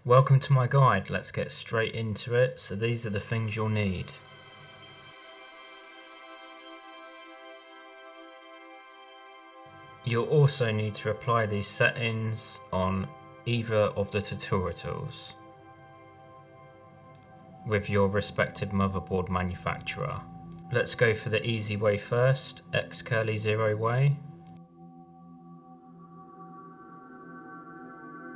Welcome to my guide, let's get straight into it. So these are the things you'll need. You'll also need to apply these settings on either of the tutorial tools with your respective motherboard manufacturer. Let's go for the easy way first, X_0 way.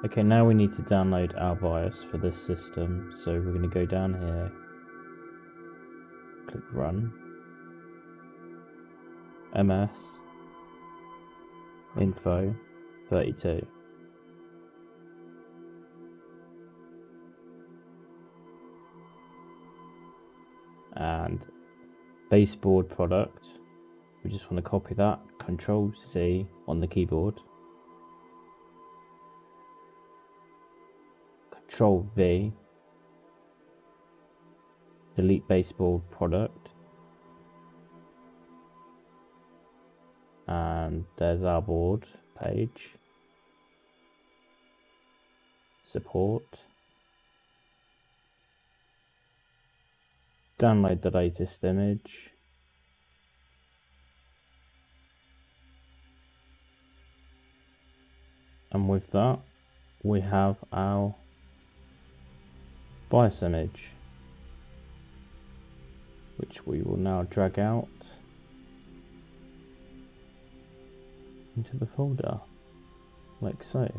Okay, now we need to download our BIOS for this system, so we're going to go down here, click Run, MS, Info, 32. And baseboard product, we just want to copy that, Control C on the keyboard, Control V, delete baseboard product, and there's our board page, support, download the latest image, and with that we have our BIOS image, which we will now drag out into the folder, like so.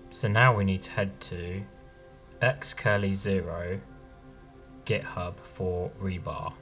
So now we need to head to X_0 GitHub for Rebar.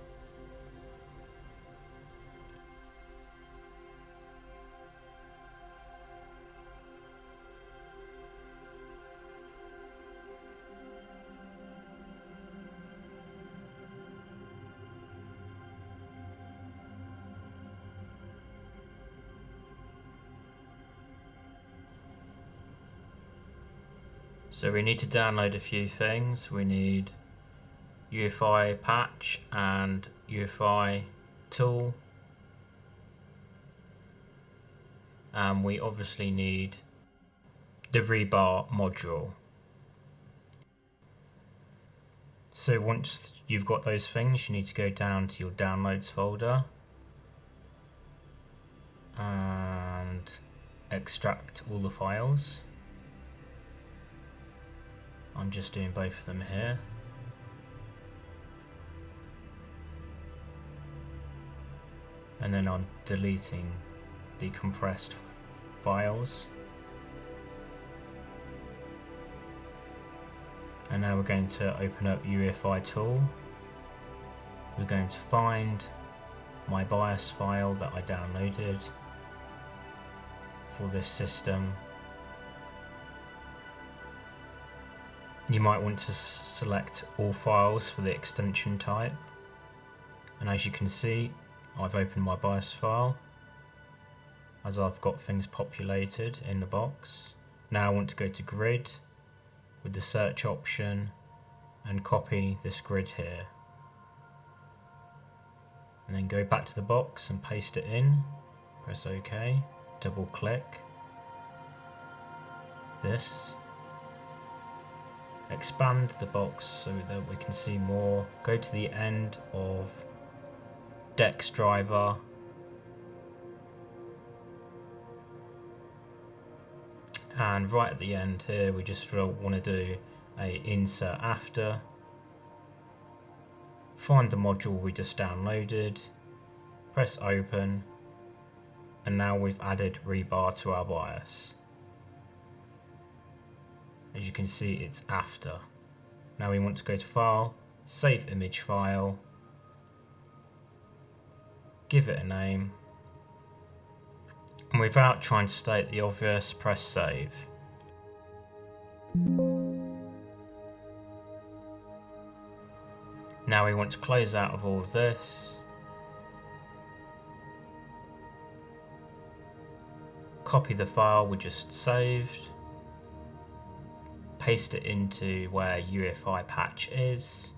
So we need to download a few things. We need UEFI patch and UEFI tool. And we obviously need the Rebar module. So once you've got those things, you need to go down to your downloads folder and extract all the files. I'm just doing both of them here. And then I'm deleting the compressed files. And now we're going to open up UEFI tool. We're going to find my BIOS file that I downloaded for this system. You might want to select all files for the extension type. And as you can see, I've opened my BIOS file as I've got things populated in the box. Now I want to go to grid with the search option and copy this grid here. And then go back to the box and paste it in. Press OK, double click this. Expand the box so that we can see more. Go to the end of Dex driver. And right at the end here, we just want to do a insert after. Find the module we just downloaded. Press open. And now we've added Rebar to our BIOS. As you can see, it's after. Now we want to go to File, Save Image File, give it a name, and without trying to state the obvious, press Save. Now we want to close out of all of this. Copy the file we just saved. Paste it into where UEFI patch is.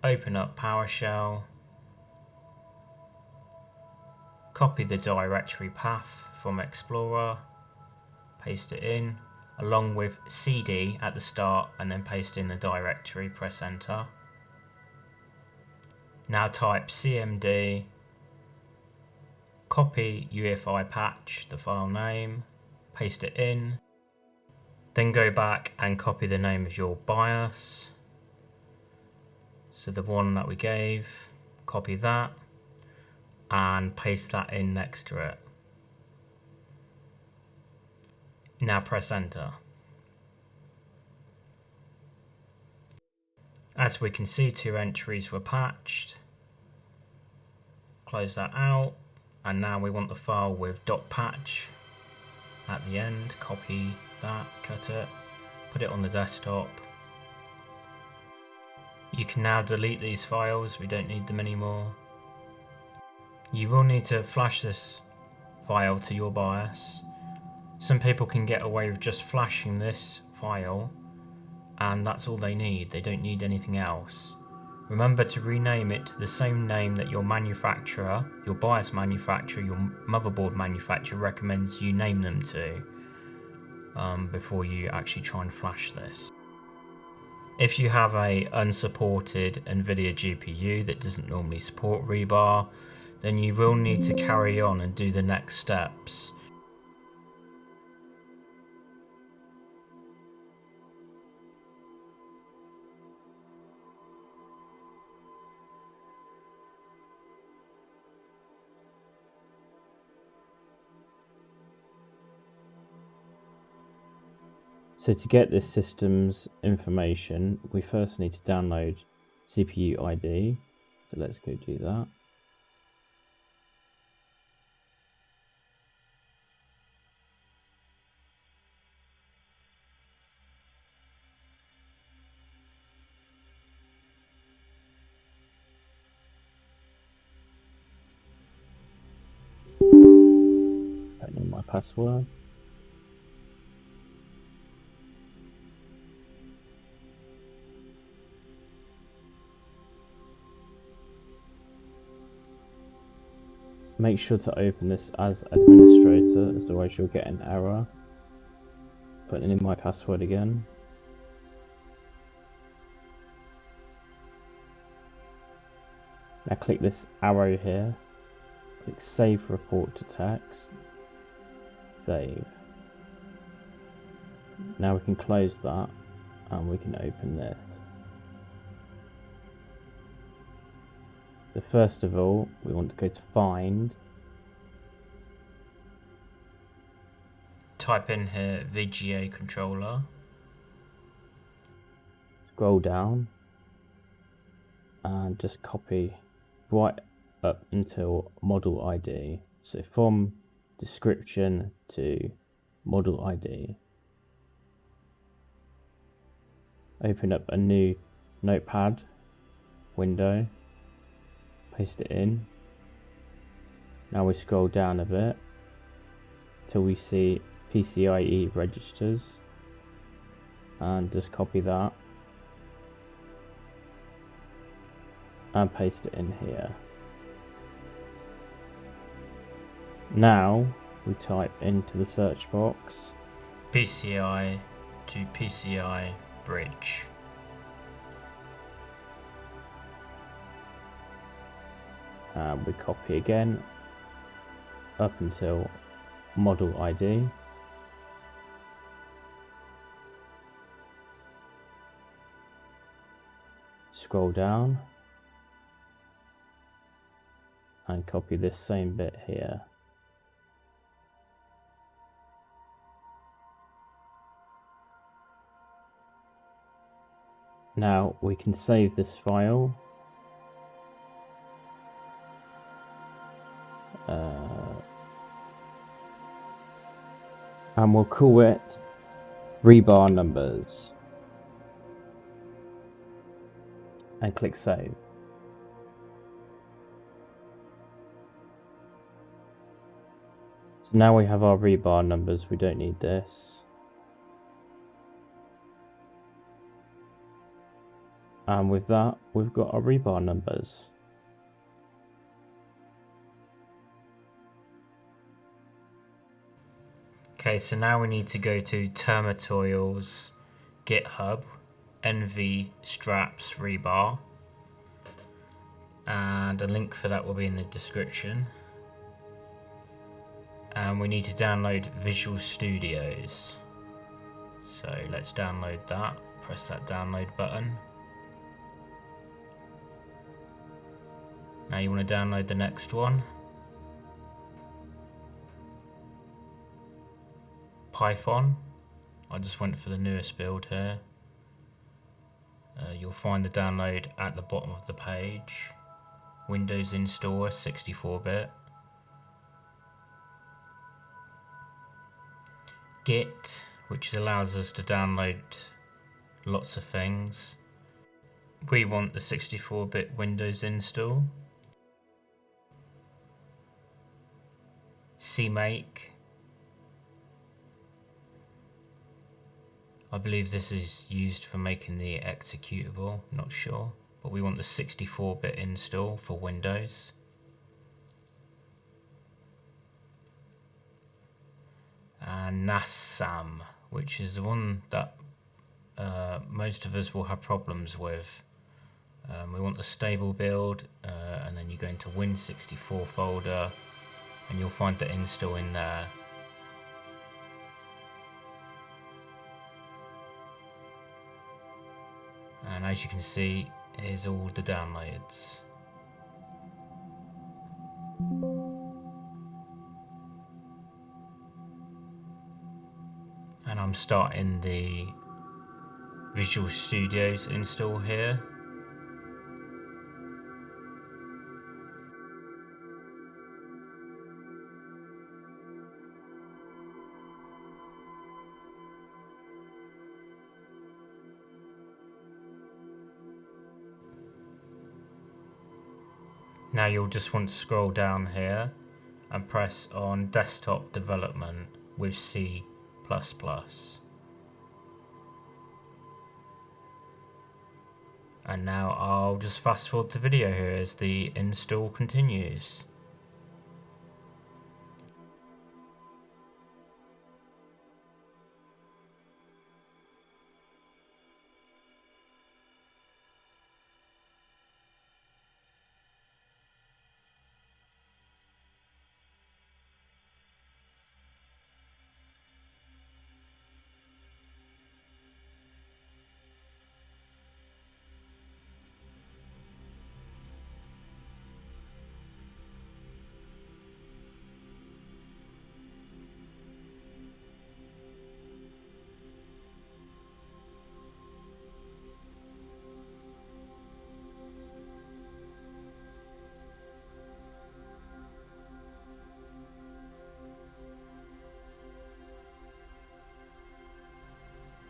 Open up PowerShell. Copy the directory path from Explorer, paste it in, along with CD at the start, and then paste in the directory, press enter. Now type cmd, copy UEFI patch, the file name, paste it in, then go back and copy the name of your BIOS, so the one that we gave, copy that, and paste that in next to it. Now press enter. As we can see, 2 entries were patched. Close that out, and now we want the file with .patch at the end. Copy that, cut it, put it on the desktop. You can now delete these files, we don't need them anymore. You will need to flash this file to your BIOS. Some people can get away with just flashing this file, and that's all they need. They don't need anything else. Remember to rename it to the same name that your manufacturer, your BIOS manufacturer, your motherboard manufacturer recommends you name them to before you actually try and flash this. If you have a unsupported NVIDIA GPU that doesn't normally support Rebar, then you will need to carry on and do the next steps. So to get this system's information, we first need to download CPU ID. So let's go do that. Put in my password. Make sure to open this as administrator, otherwise you'll get an error. Putting in my password again. Now click this arrow here. Click Save Report to Text. Save. Now we can close that and we can open this. So first of all, we want to go to Find. Type in here VGA controller. Scroll down and just copy right up until model ID. So from description to model ID. Open up a new notepad window. Paste it in. Now we scroll down a bit till we see PCIe registers, and just copy that and paste it in here. Now we type into the search box PCI to PCI bridge. and we copy again up until model ID. Scroll down and copy this same bit here. Now we can save this file. And we'll call it Rebar numbers. And click Save. So now we have our Rebar numbers, we don't need this. And with that, we've got our Rebar numbers. Okay, so now we need to go to terminatorul's GitHub, NV straps rebar, and a link for that will be in the description. And we need to download Visual Studios. So let's download that, press that download button. Now you want to download the next one. Python. I just went for the newest build here. You'll find the download at the bottom of the page. Windows installer 64-bit. Git, which allows us to download lots of things. We want the 64-bit Windows install. CMake. I believe this is used for making the executable, not sure. But we want the 64-bit install for Windows. And NASM, which is the one that most of us will have problems with. We want the stable build, and then you go into Win64 folder, and you'll find the install in there. And as you can see, here's all the downloads. And I'm starting the Visual Studios install here. Now you'll just want to scroll down here and press on Desktop Development with C++. And now I'll just fast forward the video here as the install continues.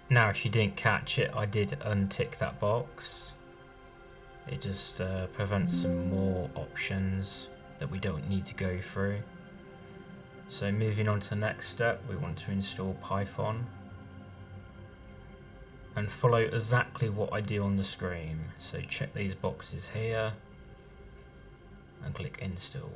Now if you didn't catch it, I did untick that box. It just prevents some more options that we don't need to go through. So moving on to the next step, we want to install Python. And follow exactly what I do on the screen. So check these boxes here and click install.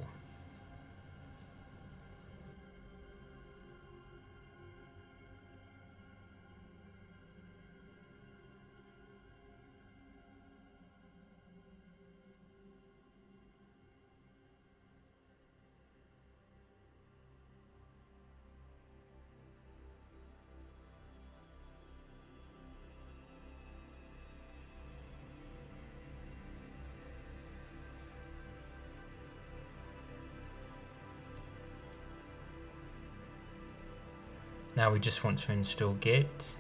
Now we just want to install Git.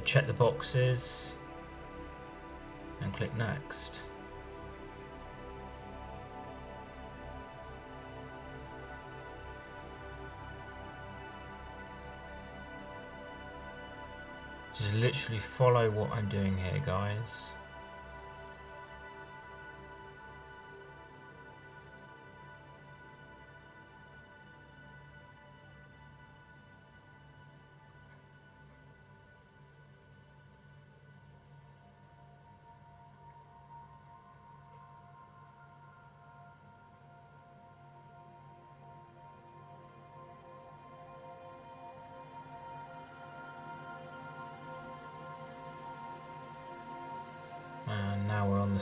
Check the boxes and click next. Just literally follow what I'm doing here, guys.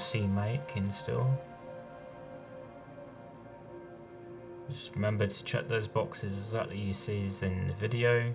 CMake install. Just remember to check those boxes exactly you see as in the video.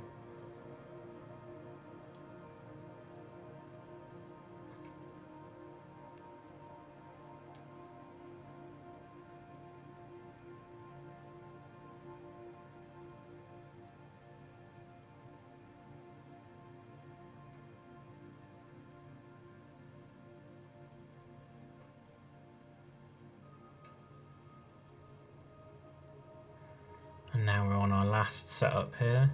And now we're on our last setup here.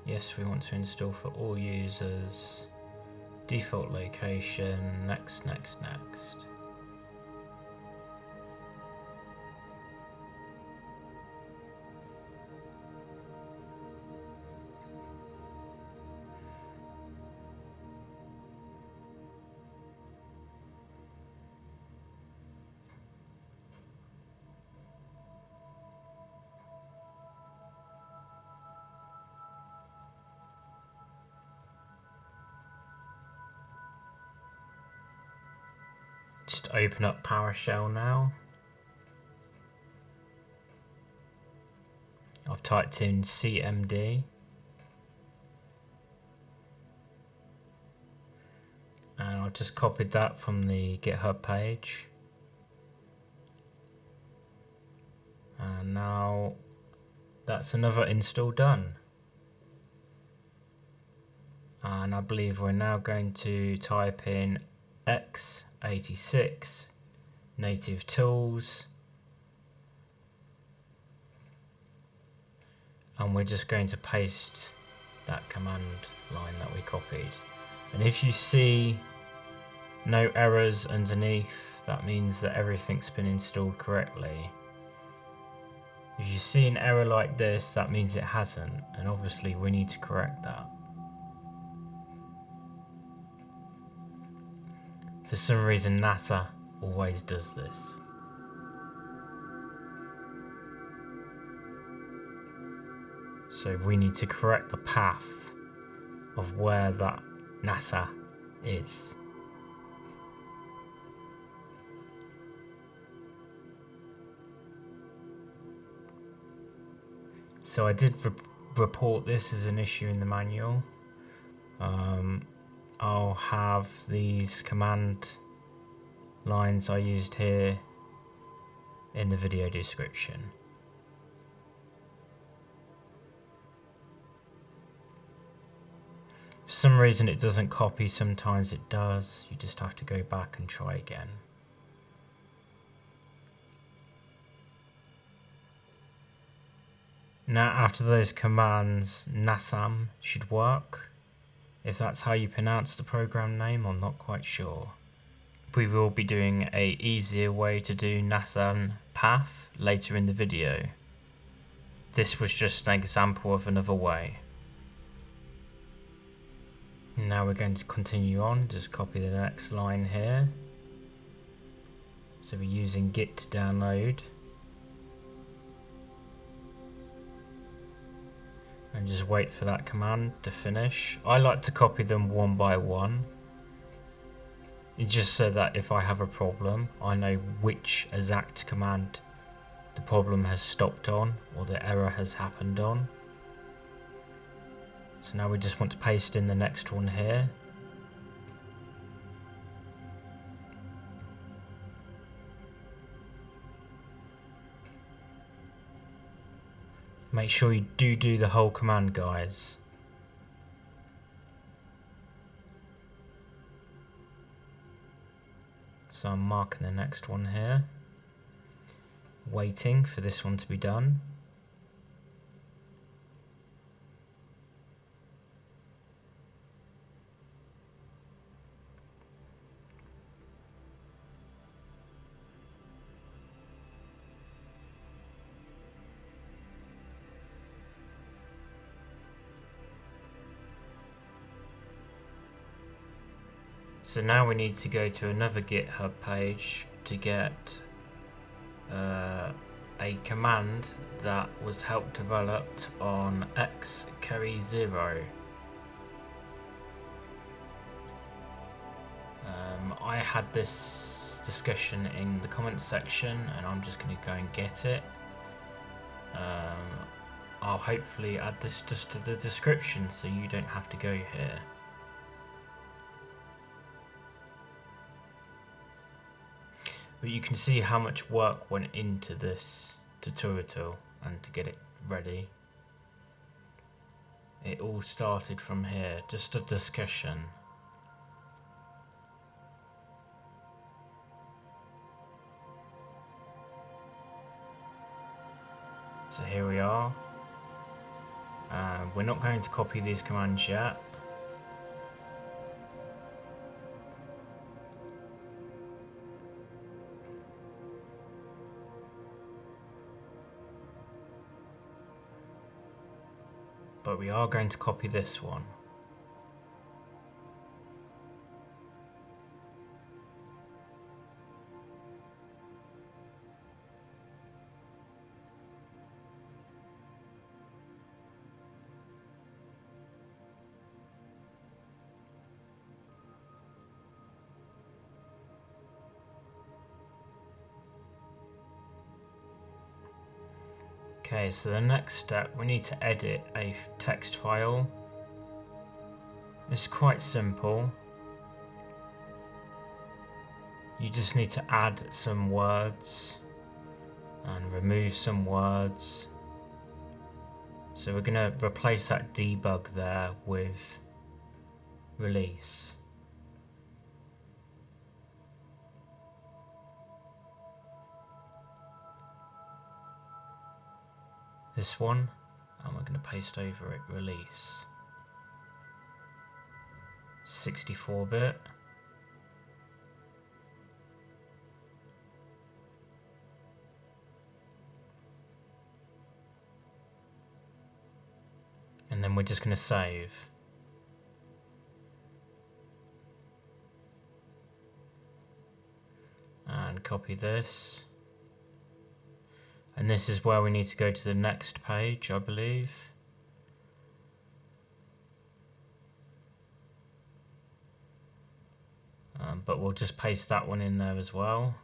Yes, we want to install for all users. Default location, next, next, next. Just open up PowerShell now. I've typed in CMD. And I've just copied that from the GitHub page. And now that's another install done. And I believe we're now going to type in x86 native tools. And we're just going to paste that command line that we copied. And if you see no errors underneath, that means that everything's been installed correctly. If you see an error like this, that means it hasn't, and obviously we need to correct that. For some reason NASA always does this. So we need to correct the path of where that NASA is. So I did report this as an issue in the manual. I'll have these command lines I used here in the video description. For some reason it doesn't copy, sometimes it does. You just have to go back and try again. Now after those commands, NASM should work. If that's how you pronounce the program name, I'm not quite sure. We will be doing a easier way to do NASM path later in the video. This was just an example of another way. Now we're going to continue on, just copy the next line here. So we're using git to download. And just wait for that command to finish. I like to copy them one by one. Just so that if I have a problem, I know which exact command the problem has stopped on or the error has happened on. So now we just want to paste in the next one here. Make sure you do the whole command, guys. So I'm marking the next one here. Waiting for this one to be done. So now we need to go to another GitHub page to get a command that was helped developed on Executable. I had this discussion in the comments section, and I'm just going to go and get it. I'll hopefully add this just to the description so you don't have to go here. But you can see how much work went into this tutorial and to get it ready. It all started from here, just a discussion. So here we are. We're not going to copy these commands yet. But we are going to copy this one. Okay, so the next step, we need to edit a text file. It's quite simple. You just need to add some words and remove some words. So we're going to replace that debug there with release. This one, and we're going to paste over it release. 64-bit. And then we're just going to save. And copy this. And this is where we need to go to the next page, I believe. But we'll just paste that one in there as well.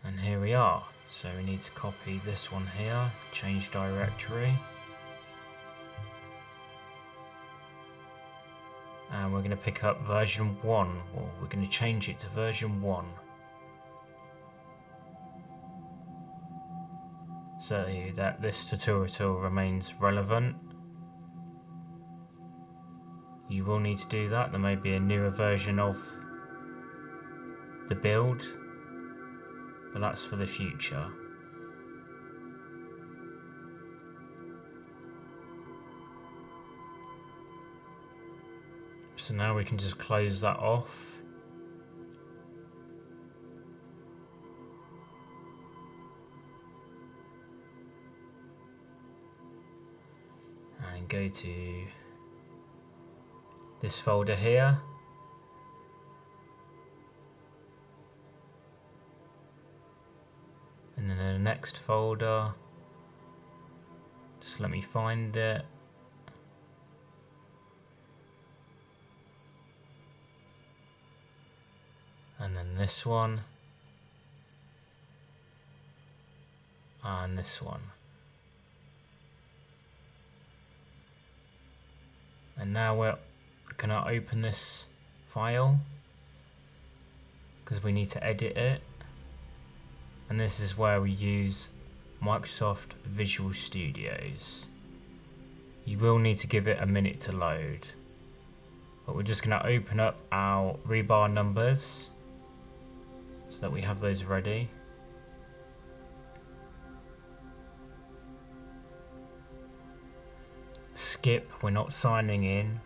And here we are. So we need to copy this one here, change directory. And we're going to pick up version 1, or we're going to change it to version 1. So that this tutorial remains relevant. You will need to do that. There may be a newer version of the build, but that's for the future. So now we can just close that off. And go to this folder here. And then in the next folder, just let me find it. And then this one. And this one. And now we're going to open this file because we need to edit it. And this is where we use Microsoft Visual Studios. You will need to give it a minute to load. But we're just going to open up our rebar numbers so that we have those ready. Skip, we're not signing in.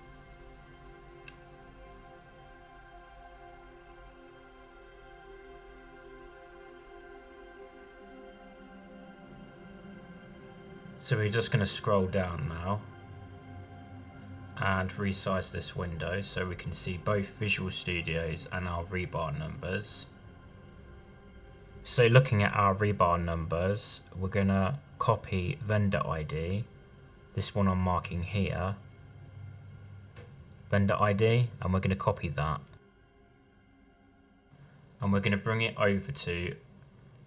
So we're just going to scroll down now and resize this window so we can see both Visual Studios and our rebar numbers. So looking at our rebar numbers, we're going to copy vendor ID, this one I'm marking here, vendor ID, and we're going to copy that. And we're going to bring it over to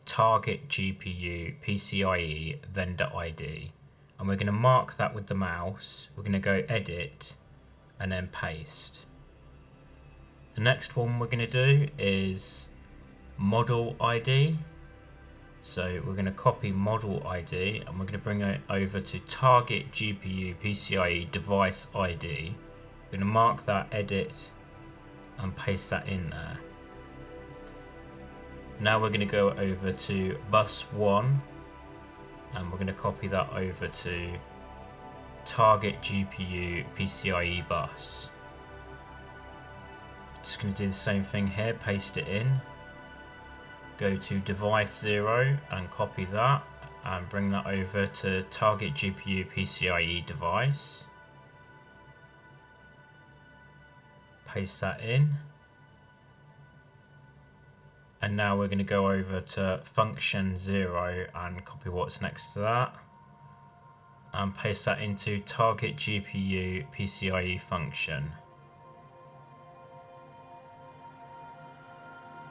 target GPU PCIe vendor ID. And we're going to mark that with the mouse. We're going to go edit and then paste. The next one we're going to do is model ID. So we're going to copy model ID and we're going to bring it over to target GPU PCIe device ID. We're going to mark that, edit, and paste that in there. Now we're going to go over to bus 1 and we're going to copy that over to target GPU PCIe bus. Just going to do the same thing here, paste it in. Go to device 0 and copy that and bring that over to target GPU PCIe device. Paste that in. And now we're going to go over to function 0 and copy what's next to that. And paste that into target GPU PCIe function.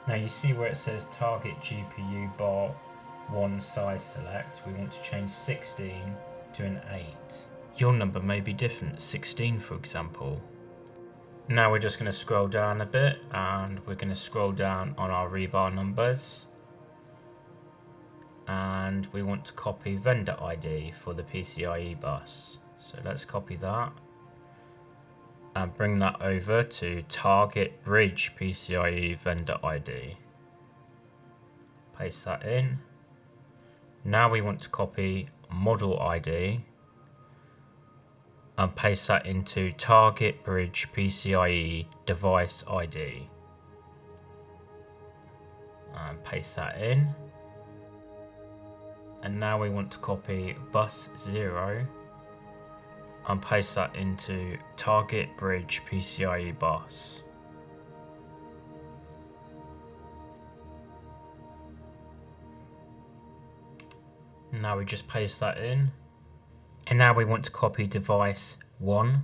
Now you see where it says target GPU bar 1 size select. We want to change 16 to an 8. Your number may be different, 16 for example. Now we're just going to scroll down a bit and we're going to scroll down on our rebar numbers. And we want to copy vendor ID for the PCIe bus. So let's copy that. And bring that over to target bridge PCIe vendor ID. Paste that in. Now we want to copy model ID and paste that into target bridge PCIe device ID. And paste that in. And now we want to copy bus 0 and paste that into target bridge PCIe bus. Now we just paste that in. And now we want to copy device 1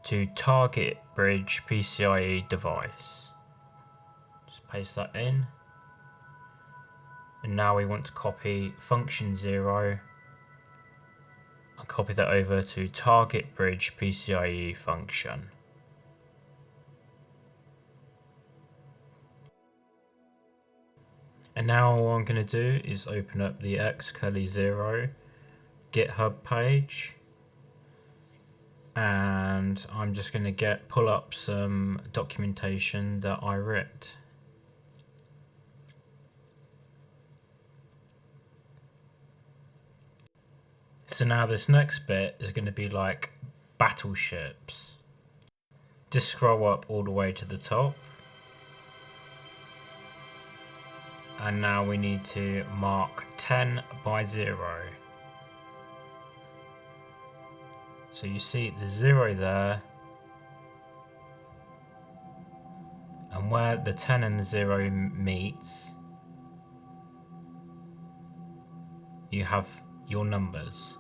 to target bridge PCIe device. Just paste that in. And now we want to copy function 0 and copy that over to target bridge PCIe function. And now all I'm going to do is open up the x_0 GitHub page. And I'm just going to pull up some documentation that I wrote. So now this next bit is going to be like battleships. Just scroll up all the way to the top. And now we need to mark 10 by 0. So you see the 0 there. And where the 10 and the 0 meets, you have your numbers.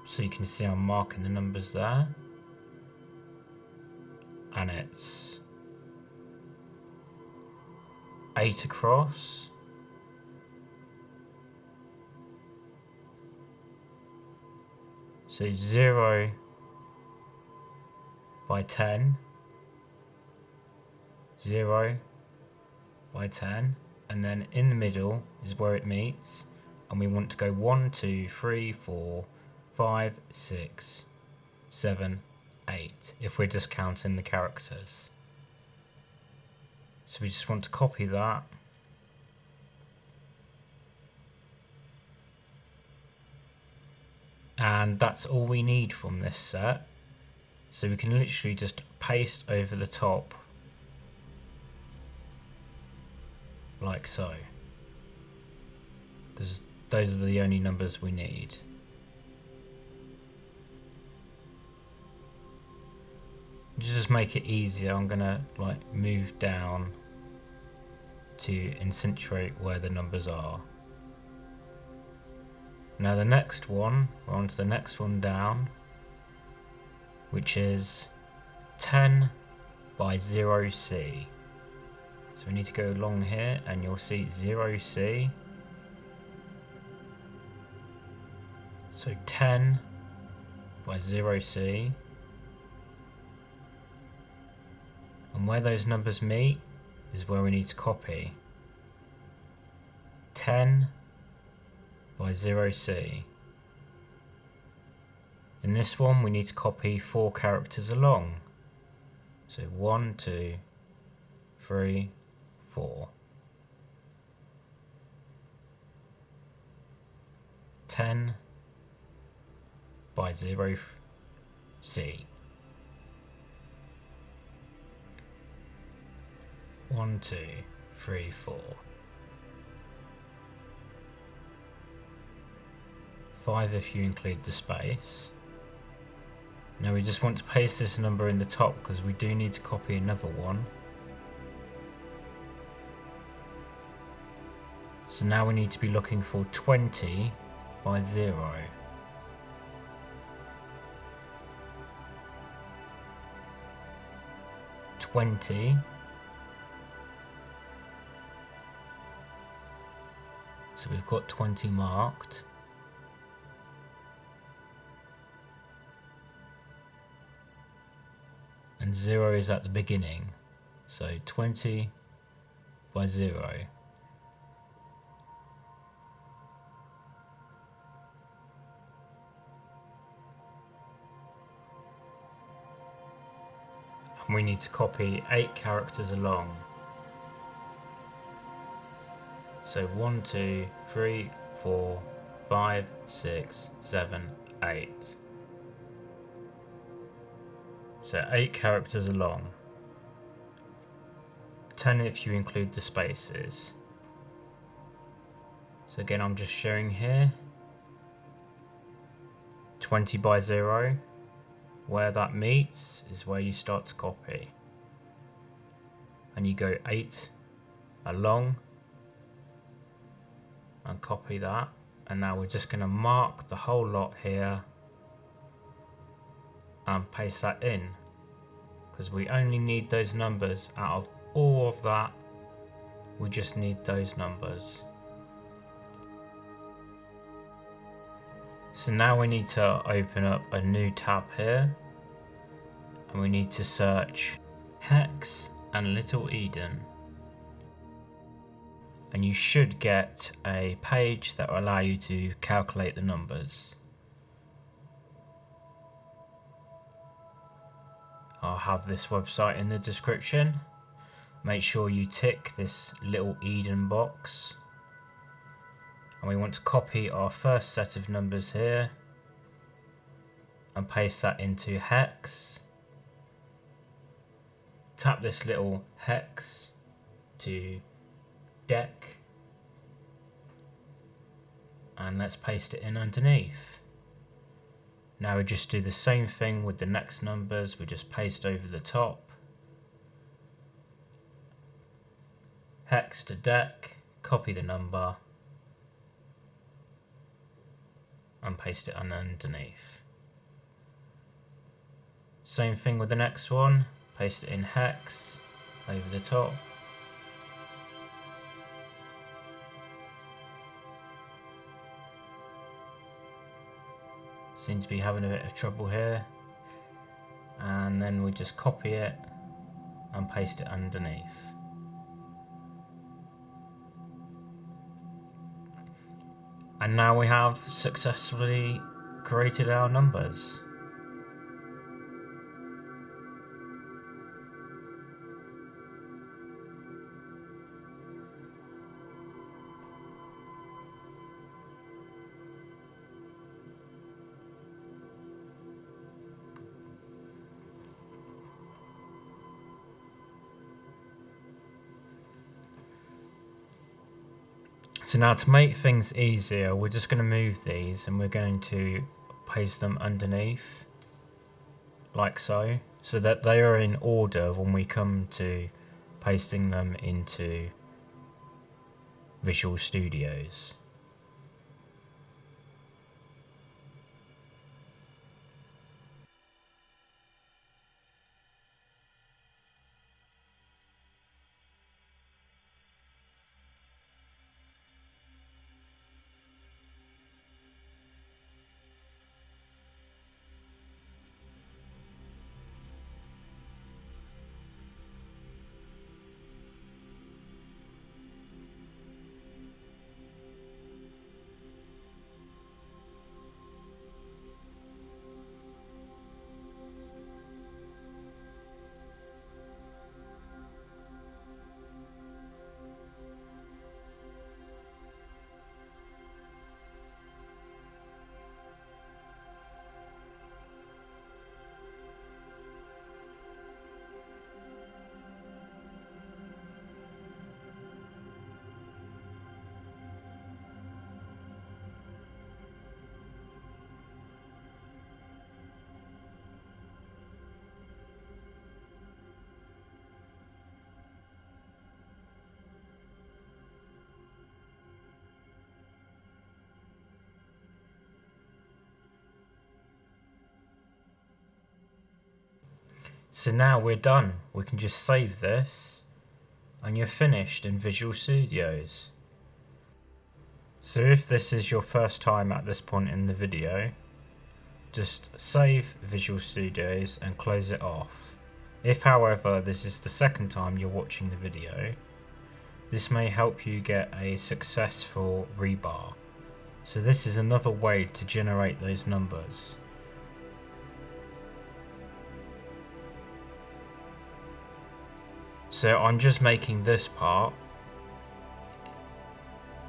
So you can see I'm marking the numbers there. And it's 8 across. So 0 by 10. 0 by 10. And then in the middle is where it meets. And we want to go 1, 2, 3, 4, 5, 6, 7, 8, if we're just counting the characters. So we just want to copy that. And that's all we need from this set. So we can literally just paste over the top like so. Because those are the only numbers we need. Just make it easier, I'm gonna like move down to accentuate where the numbers are. Now the next one, we're on to the next one down, which is 10 by 0C. So we need to go along here and you'll see 0C. So 10 by 0C. And where those numbers meet is where we need to copy. 10 by 0C. In this one we need to copy 4 characters along. So 1, 2, 3, 4. 10 by 0C. 1, 2, 3, 4. 5 if you include the space. Now we just want to paste this number in the top because we do need to copy another one. So now we need to be looking for 20 by 0. So we've got 20 marked. And 0 is at the beginning. So 20 by 0. And we need to copy 8 characters along. So 1, 2, 3, 4, 5, 6, 7, 8. So 8 characters along. 10 if you include the spaces. So again, I'm just showing here. 20 by 0. Where that meets is where you start to copy. And you go 8 along. And copy that. And now we're just going to mark the whole lot here. And paste that in. Because we only need those numbers out of all of that. We just need those numbers. So now we need to open up a new tab here. And we need to search Hex and Little Eden. And you should get a page that will allow you to calculate the numbers. I'll have this website in the description. Make sure you tick this Little Eden box. And we want to copy our first set of numbers here and paste that into Hex. Tap this little Hex to deck and let's paste it in underneath. Now we just do the same thing with the next numbers, we just paste over the top. Hex to deck, copy the number and paste it underneath. Same thing with the next one, paste it in Hex over the top. Seems to be having a bit of trouble here. And then we just copy it and paste it underneath. And now we have successfully created our numbers. So now to make things easier, we're just going to move these and we're going to paste them underneath, like so. so that they are in order when we come to pasting them into Visual Studios. So now we're done. We can just save this and you're finished in Visual Studios. So if this is your first time at this point in the video, just save Visual Studios and close it off. If however this is the second time you're watching the video, this may help you get a successful rebar. So this is another way to generate those numbers. So I'm just making this part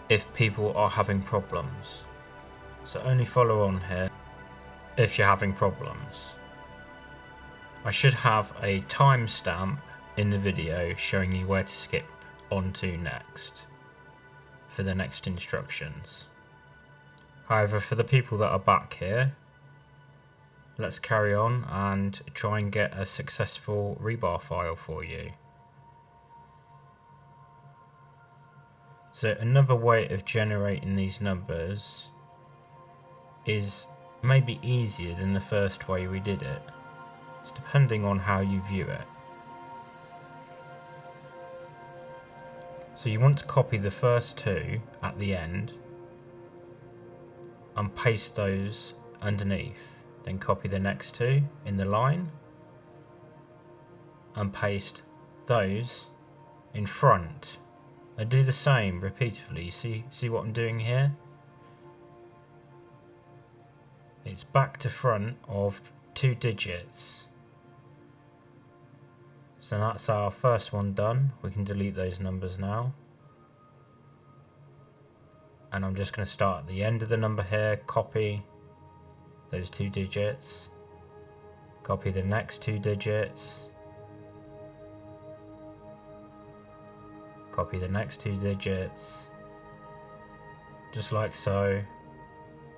if people are having problems. So only follow on here if you're having problems. I should have a timestamp in the video showing you where to skip on to next for the next instructions. However, for the people that are back here, let's carry on and try and get a successful rebar file for you. So another way of generating these numbers is maybe easier than the first way we did it. It's depending on how you view it. So you want to copy the first two at the end and paste those underneath. Then copy the next two in the line and paste those in front. I do the same repeatedly. See what I'm doing here? It's back to front of 2 digits. So that's our first one done. We can delete those numbers now. And I'm just going to start at the end of the number here, copy those 2 digits, copy the next 2 digits, copy the next 2 digits, just like so,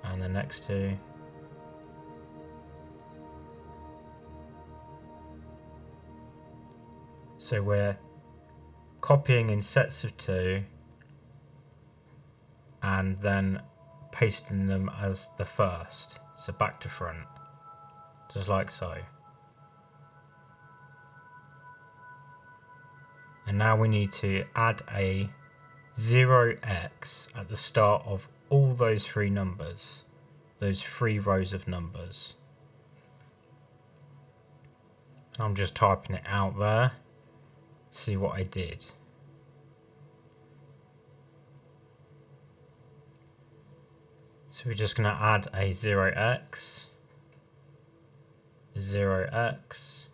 and the next 2. So we're copying in sets of 2 and then pasting them as the first, so back to front, just like so. And now we need to add a 0x at the start of all those 3 numbers, those 3 rows of numbers. I'm just typing it out there, see what I did. So we're just going to add a 0x, 0x,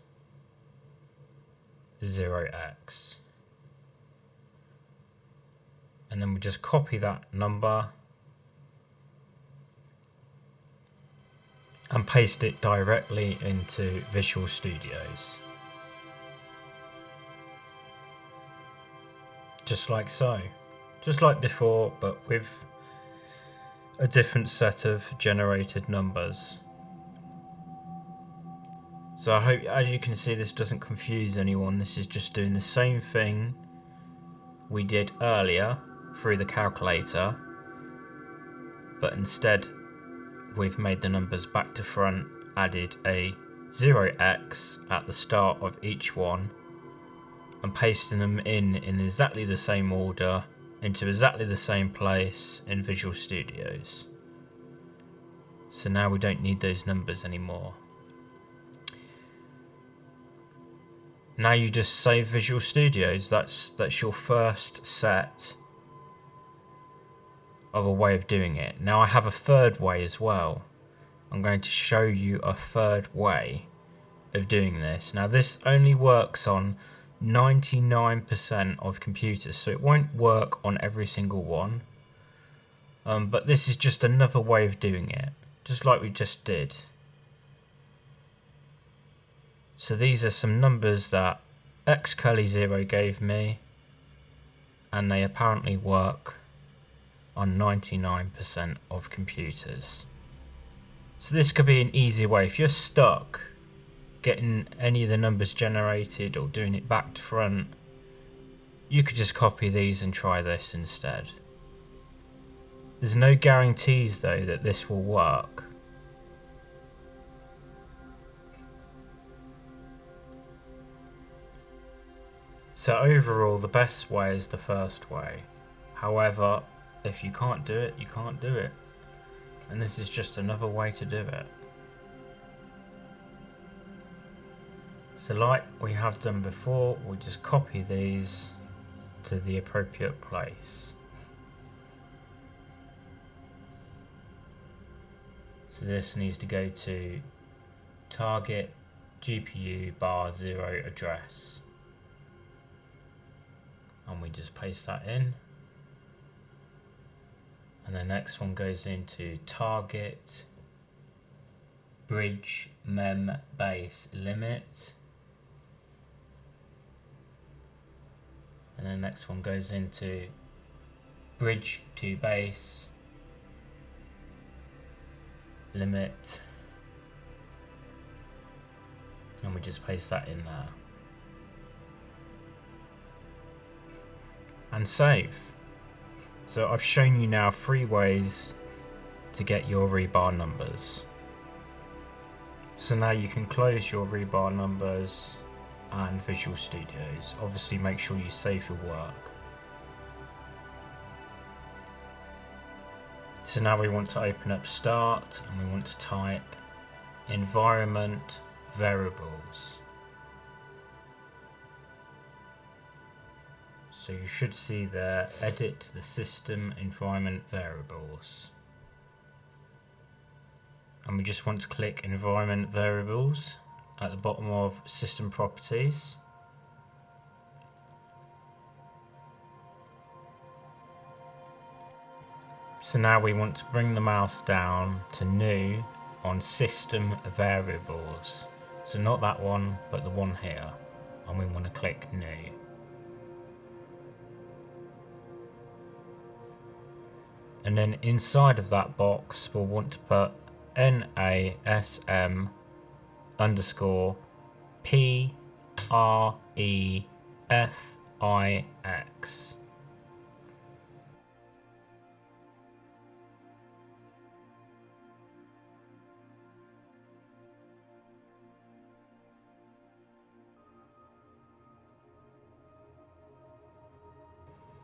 0x. And then we just copy that number and paste it directly into Visual Studios. Just like so. Just like before, but with a different set of generated numbers. So I hope, as you can see, this doesn't confuse anyone. This is just doing the same thing we did earlier through the calculator, but instead we've made the numbers back to front, added a 0x at the start of each one, and pasting them in exactly the same order into exactly the same place in Visual Studios. So now we don't need those numbers anymore. Now you just save Visual Studios. That's your first set of a way of doing it. Now I have a third way as well. I'm going to show you a third way of doing this. Now this only works on 99% of computers, so it won't work on every single one. But this is just another way of doing it, just like we just did. So these are some numbers that xcurly0 gave me, and they apparently work on 99% of computers. So this could be an easy way. If you're stuck getting any of the numbers generated or doing it back to front, you could just copy these and try this instead. There's no guarantees though that this will work. So overall, the best way is the first way. However, if you can't do it, you can't do it. And this is just another way to do it. So like we have done before, we'll just copy these to the appropriate place. So this needs to go to target GPU bar 0 address. And we just paste that in. And the next one goes into target bridge mem base limit. And the next one goes into bridge to base limit. And we just paste that in there. And save. So I've shown you now 3 ways to get your rebar numbers. So now you can close your rebar numbers and Visual Studios. Obviously make sure you save your work. So now we want to open up Start and we want to type environment variables. So you should see there, edit the system environment variables. And we just want to click environment variables at the bottom of system properties. So now we want to bring the mouse down to new on system variables. So not that one, but the one here. And we want to click new. And then inside of that box, we'll want to put NASM underscore PREFIX.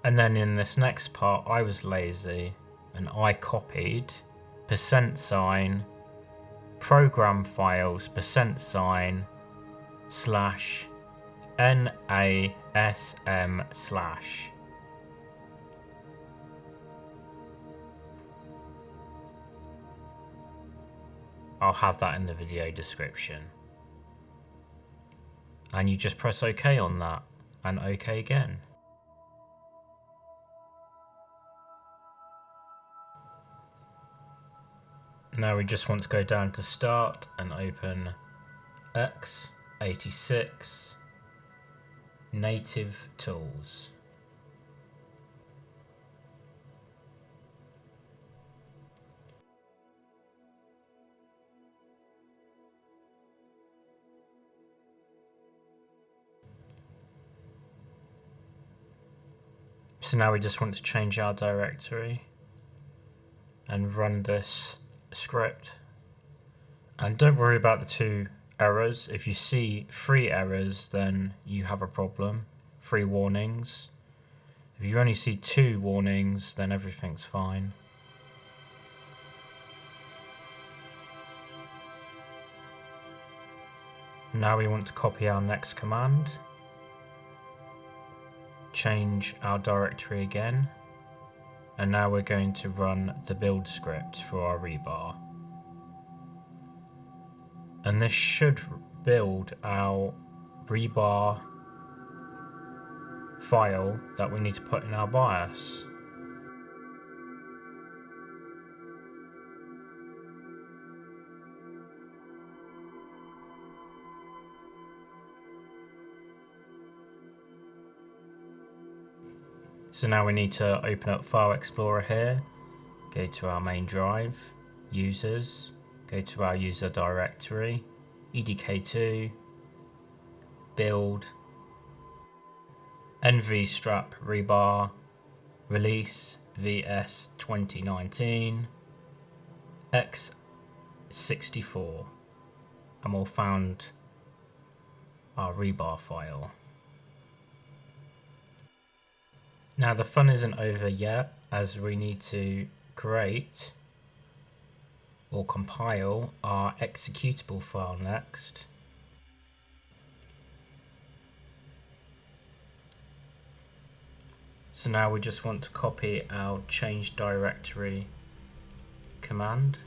And then in this next part, I was lazy and I copied %, ProgramFiles, % NASM/. I'll have that in the video description. And you just press OK on that and OK again. Now we just want to go down to Start and open x86 native tools. So now we just want to change our directory and run this script. And don't worry about the 2 errors. If you see 3 errors, then you have a problem. 3 warnings. If you only see 2 warnings, then everything's fine. Now we want to copy our next command. Change our directory again. And now we're going to run the build script for our rebar. And this should build our rebar file that we need to put in our BIOS. So now we need to open up File Explorer here, go to our main drive, users, go to our user directory, EDK2, build, nvstrap rebar, release vs 2019, x64, and we'll found our rebar file. Now the fun isn't over yet, as we need to create or compile our executable file next. So now we just want to copy our change directory command.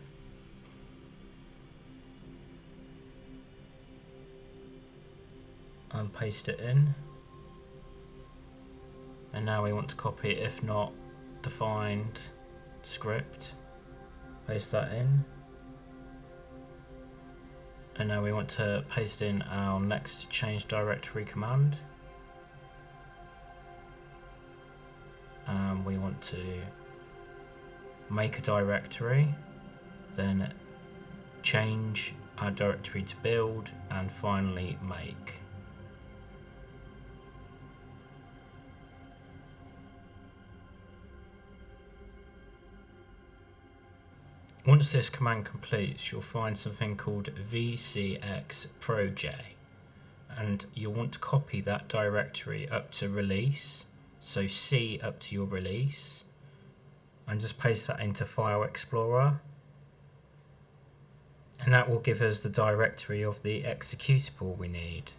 And paste it in. And now we want to copy if not defined script. Paste that in. And now we want to paste in our next change directory command. And we want to make a directory, then change our directory to build, and finally make. Once this command completes, you'll find something called vcx_proj, and you'll want to copy that directory up to release, so C up to your release, and just paste that into File Explorer, and that will give us the directory of the executable we need.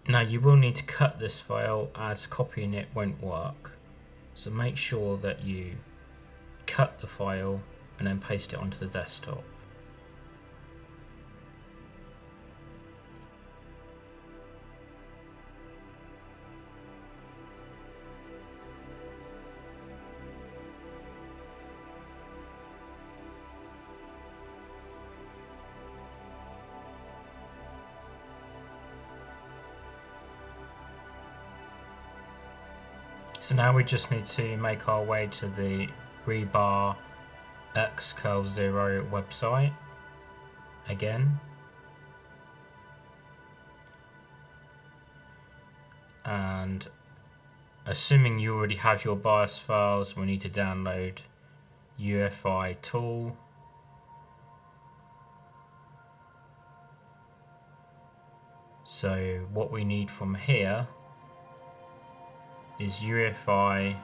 Now you will need to cut this file, as copying it won't work, so make sure that you cut the file and then paste it onto the desktop. So now we just need to make our way to the Rebar X_0 website again, and assuming you already have your BIOS files, we need to download UEFI tool. So what we need from here is UEFI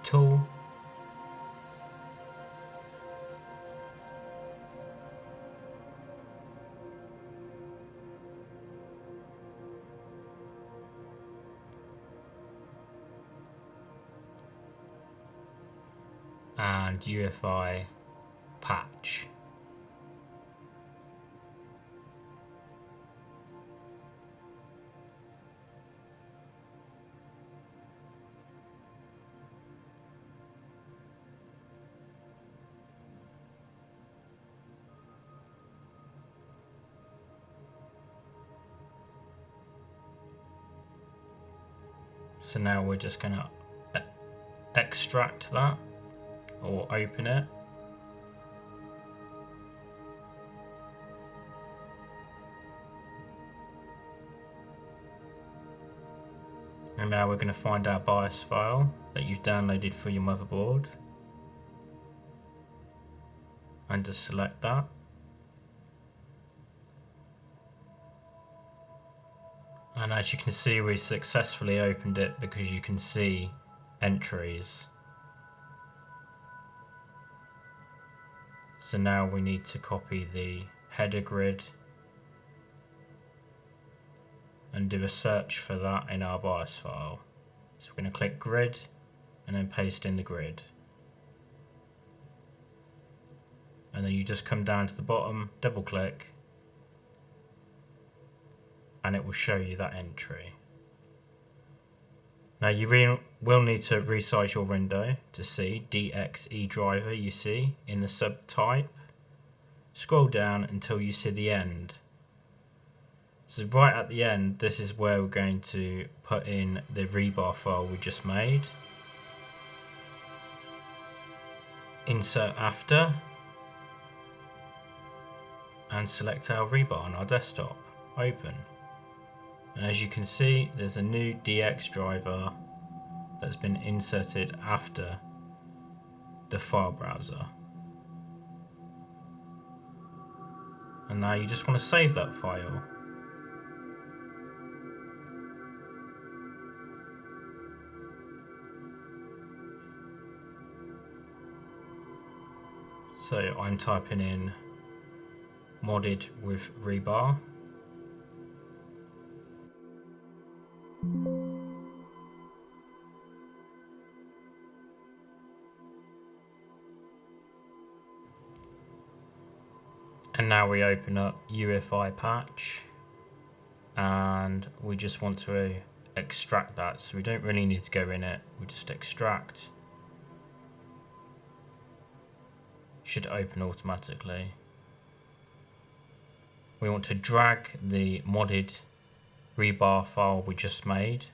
tool, and UEFI patch. So now we're just going to extract that or open it. And now we're going to find our BIOS file that you've downloaded for your motherboard. And just select that. And as you can see, we successfully opened it because you can see entries. So now we need to copy the header grid and do a search for that in our BIOS file. So we're going to click grid and then paste in the grid. And then you just come down to the bottom, double click, and it will show you that entry. Now you will need to resize your window to see DXE driver you see in the subtype. Scroll down until you see the end. So right at the end, this is where we're going to put in the Rebar file we just made. Insert after, and select our Rebar on our desktop. Open. And as you can see, there's a new DX driver that's been inserted after the file browser. And now you just want to save that file. So I'm typing in modded with Rebar. And now we open up UEFI patch and we just want to extract that. So we don't really need to go in it, we just extract. Should open automatically. We want to drag the modded Rebar file we just made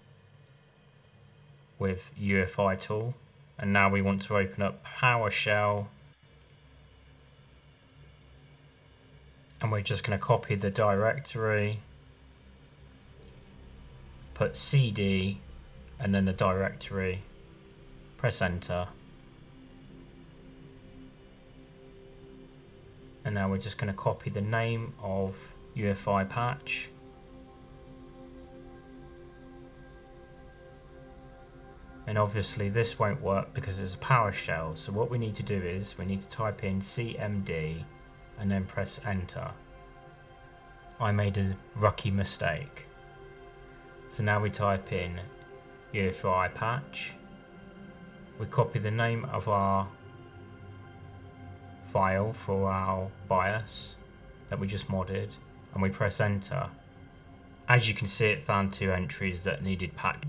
with UEFI tool. And now we want to open up PowerShell. And we're just going to copy the directory, put CD, and then the directory, press enter. And now we're just going to copy the name of UEFI patch. And obviously this won't work because it's a PowerShell. So what we need to do is we need to type in CMD and then press enter. I made a rookie mistake. So now we type in UEFI patch. We copy the name of our file for our BIOS that we just modded and we press enter. As you can see, it found two entries that needed patch.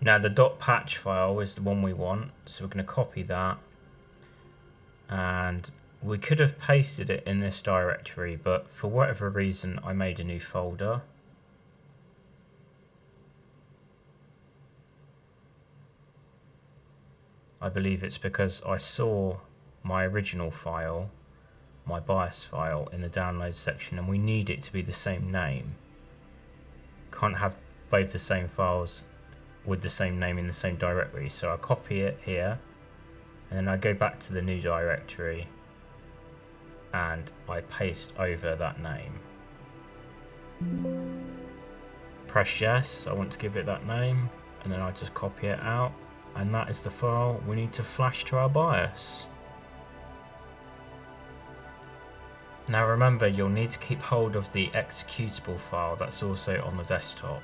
Now the .patch file is the one we want, so we're going to copy that, and we could have pasted it in this directory, but for whatever reason I made a new folder. I believe it's because I saw my original file, my BIOS file, in the download section, and we need it to be the same name. Can't have both the same files with the same name in the same directory, so I copy it here and then I go back to the new directory and I paste over that name. Press yes, I want to give it that name, and then I just copy it out, and that is the file we need to flash to our BIOS. Now remember, you'll need to keep hold of the executable file that's also on the desktop.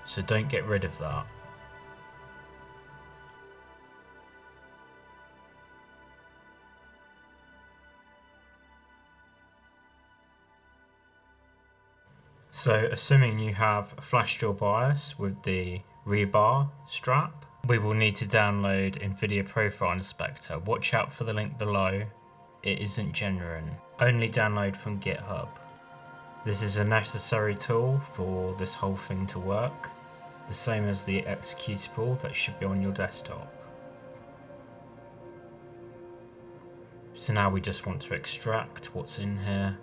So don't get rid of that. So assuming you have flashed your BIOS with the Rebar strap, we will need to download NVIDIA Profile Inspector. Watch out for the link below. It isn't genuine. Only download from GitHub. This is a necessary tool for this whole thing to work, the same as the executable that should be on your desktop. So now we just want to extract what's in here.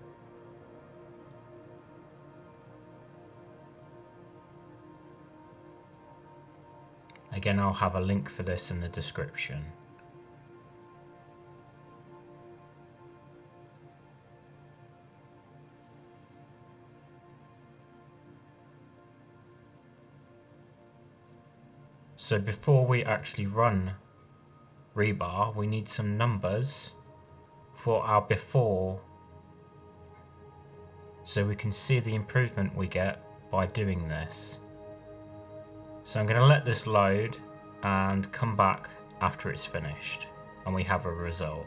Again, I'll have a link for this in the description. So before we actually run Rebar, we need some numbers for our before, so we can see the improvement we get by doing this. So I'm going to let this load and come back after it's finished and we have a result.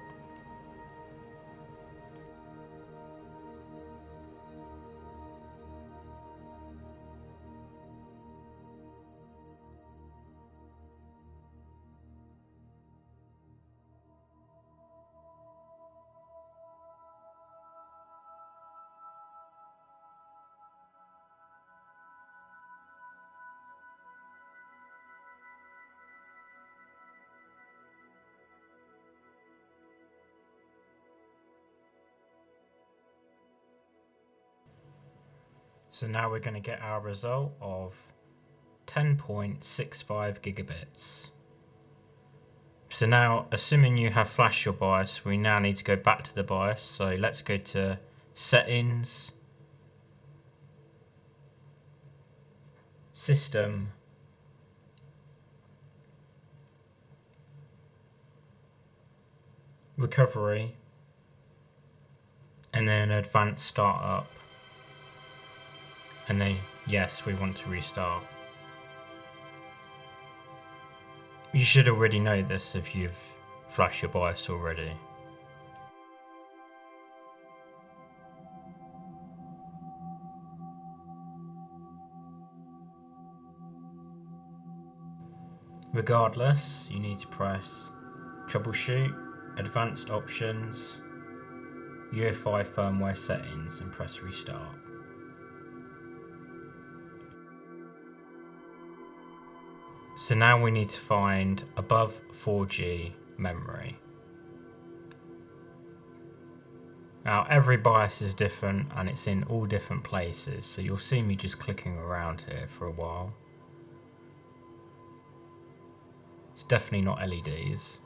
So now we're going to get our result of 10.65 gigabits. So now, assuming you have flashed your BIOS, we now need to go back to the BIOS. So let's go to Settings, System, Recovery, and then Advanced Startup. And then, yes, we want to restart. You should already know this if you've flashed your BIOS already. Regardless, you need to press Troubleshoot, Advanced Options, UEFI Firmware Settings, and press Restart. So now we need to find above 4G memory. Now every BIOS is different and it's in all different places, so you'll see me just clicking around here for a while. It's definitely not LEDs.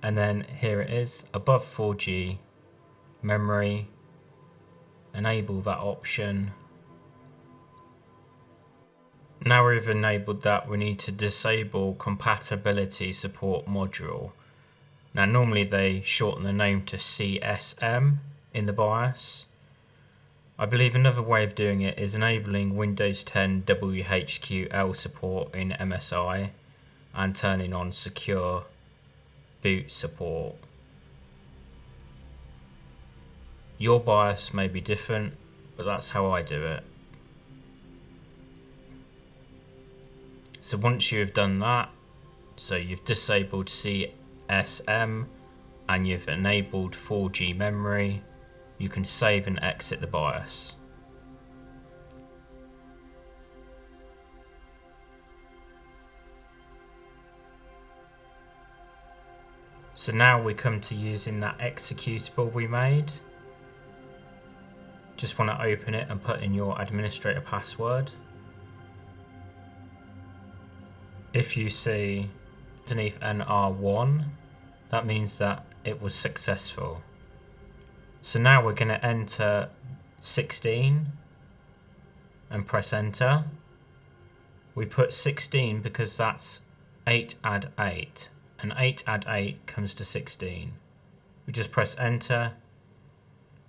And then here it is, above 4G memory, enable that option. Now we've enabled that, we need to disable compatibility support module. Now normally they shorten the name to CSM in the BIOS. I believe another way of doing it is enabling Windows 10 WHQL support in MSI and turning on secure boot support. Your BIOS may be different, but that's how I do it. So once you've done that, so you've disabled CSM and you've enabled 4G memory, you can save and exit the BIOS. So now we come to using that executable we made. Just want to open it and put in your administrator password. If you see underneath NR1, that means that it was successful. So now we're going to enter 16 and press enter. We put 16 because that's 8 add 8, and 8 add 8 comes to 16. We just press enter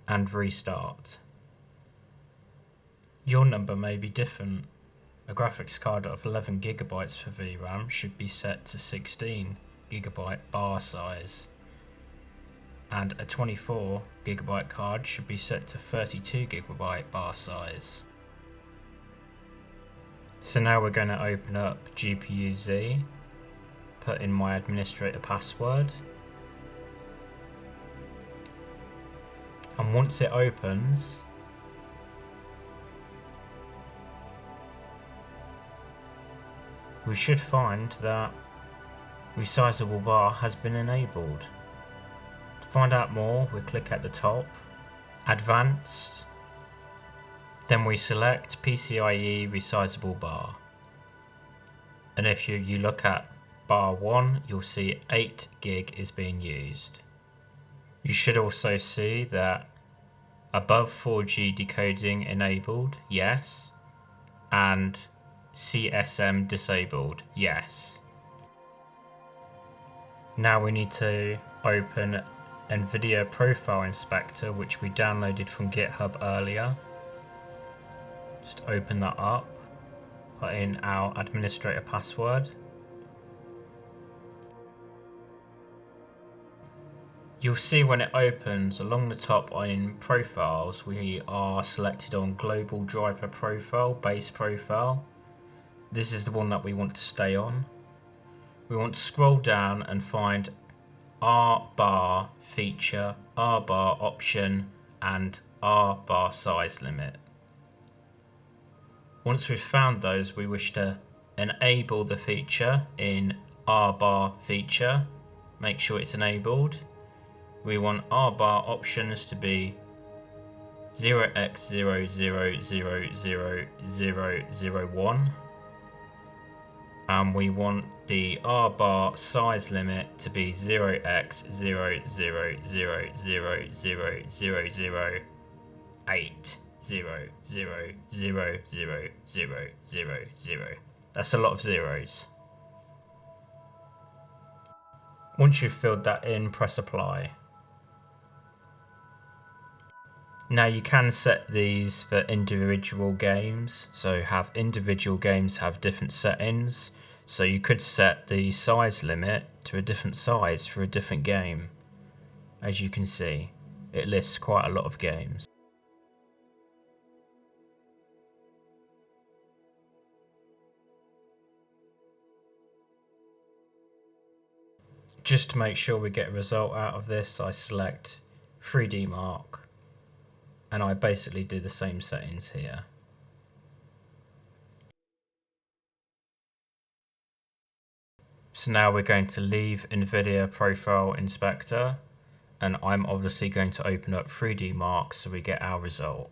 and restart. Your number may be different. A graphics card of 11 gigabytes for VRAM should be set to 16 gigabyte bar size, and a 24 gigabyte card should be set to 32 gigabyte bar size. So now we're going to open up GPU-Z, put in my administrator password, and once it opens, we should find that Resizable bar has been enabled. To find out more, we click at the top, Advanced, then we select PCIe Resizable bar. And if you look at bar 1, you'll see 8 gig is being used. You should also see that above 4G decoding enabled, yes, and CSM disabled, yes. Now we need to open NVIDIA Profile Inspector, which we downloaded from GitHub earlier. Just open that up, put in our administrator password. You'll see when it opens along the top in profiles, we are selected on global driver profile, base profile. This is the one that we want to stay on. We want to scroll down and find R bar feature, R bar option, and R bar size limit. Once we've found those, we wish to enable the feature in R bar feature. Make sure it's enabled. We want R bar options to be 0x00000001, and we want the R bar size limit to be 0x000008000000. That's a lot of zeros. Once you've filled that in, press apply. Now you can set these for individual games, so have individual games have different settings, so you could set the size limit to a different size for a different game. As you can see, it lists quite a lot of games. Just to make sure we get a result out of this, I select 3D Mark, and I basically do the same settings here. So now we're going to leave NVIDIA Profile Inspector, and I'm obviously going to open up 3D Mark so we get our result.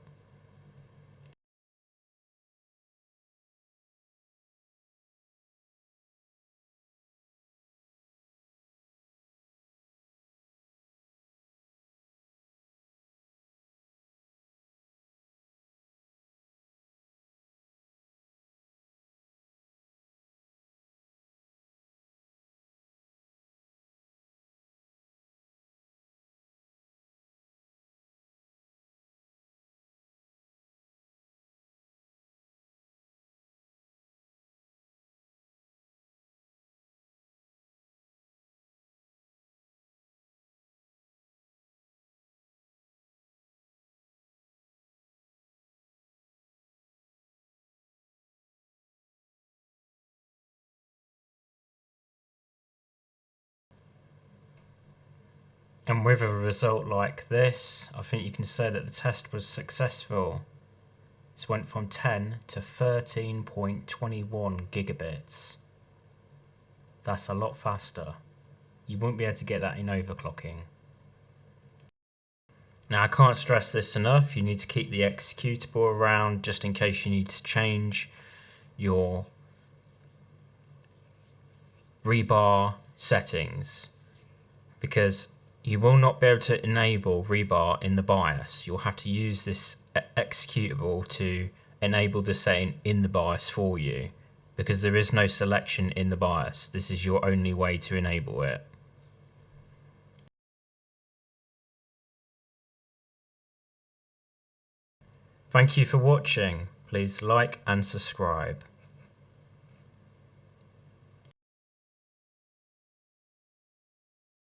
And with a result like this, I think you can say that the test was successful. This went from 10 to 13.21 gigabits. That's a lot faster. You won't be able to get that in overclocking. Now I can't stress this enough, you need to keep the executable around just in case you need to change your Rebar settings, because you will not be able to enable Rebar in the BIOS. You'll have to use this executable to enable the setting in the BIOS for you, because there is no selection in the BIOS. This is your only way to enable it. Thank you for watching. Please like and subscribe.